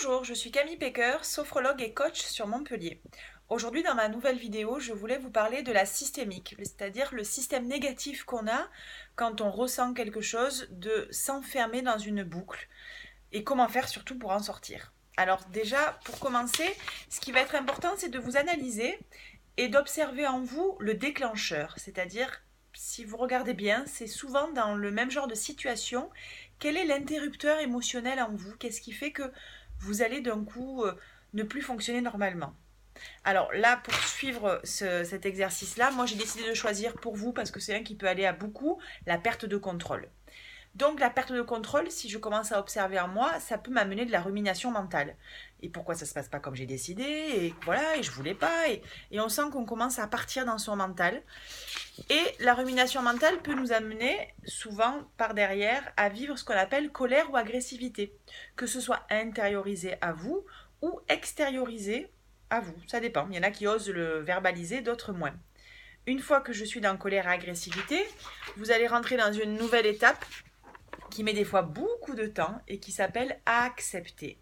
Bonjour, je suis Camille Pecker, sophrologue et coach sur Montpellier. Aujourd'hui, dans ma nouvelle vidéo, je voulais vous parler de la systémique, c'est-à-dire le système négatif qu'on a quand on ressent quelque chose, de s'enfermer dans une boucle et comment faire surtout pour en sortir. Alors déjà, pour commencer, ce qui va être important, c'est de vous analyser et d'observer en vous le déclencheur, c'est-à-dire si vous regardez bien, c'est souvent dans le même genre de situation. Quel est l'interrupteur émotionnel en vous? Qu'est-ce qui fait que vous allez d'un coup ne plus fonctionner normalement? Alors là, pour suivre cet exercice-là, moi j'ai décidé de choisir pour vous, parce que c'est un qui peut aller à beaucoup, la perte de contrôle. Donc la perte de contrôle, si je commence à observer en moi, ça peut m'amener de la rumination mentale. Et pourquoi ça se passe pas comme j'ai décidé, et voilà, et je voulais pas, et on sent qu'on commence à partir dans son mental. Et la rumination mentale peut nous amener, souvent par derrière, à vivre ce qu'on appelle colère ou agressivité. Que ce soit intériorisé à vous ou extériorisé à vous. Ça dépend. Il y en a qui osent le verbaliser, d'autres moins. Une fois que je suis dans colère et agressivité, vous allez rentrer dans une nouvelle étape qui met des fois beaucoup de temps et qui s'appelle accepter.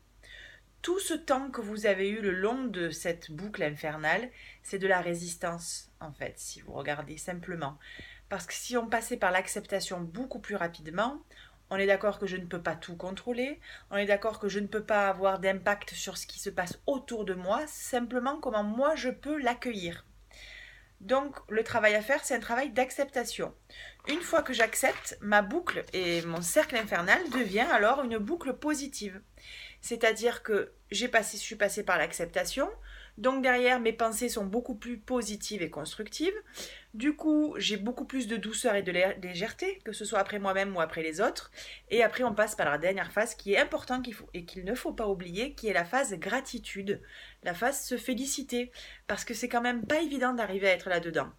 Tout ce temps que vous avez eu le long de cette boucle infernale, c'est de la résistance, en fait, si vous regardez simplement. Parce que si on passait par l'acceptation beaucoup plus rapidement, on est d'accord que je ne peux pas tout contrôler, on est d'accord que je ne peux pas avoir d'impact sur ce qui se passe autour de moi, simplement comment moi je peux l'accueillir. Donc le travail à faire, c'est un travail d'acceptation. Une fois que j'accepte, ma boucle et mon cercle infernal devient alors une boucle positive. C'est-à-dire que je suis passée par l'acceptation, donc derrière mes pensées sont beaucoup plus positives et constructives. Du coup, j'ai beaucoup plus de douceur et de légèreté, que ce soit après moi-même ou après les autres. Et après, on passe par la dernière phase qui est importante et qu'il ne faut pas oublier, qui est la phase gratitude, la phase se féliciter, parce que c'est quand même pas évident d'arriver à être là-dedans.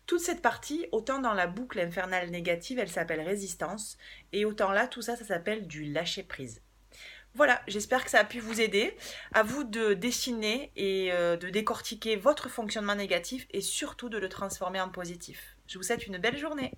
Toute cette partie, autant dans la boucle infernale négative, elle s'appelle résistance, et autant là, tout ça, ça s'appelle du lâcher-prise. Voilà, j'espère que ça a pu vous aider. À vous de dessiner et de décortiquer votre fonctionnement négatif et surtout de le transformer en positif. Je vous souhaite une belle journée.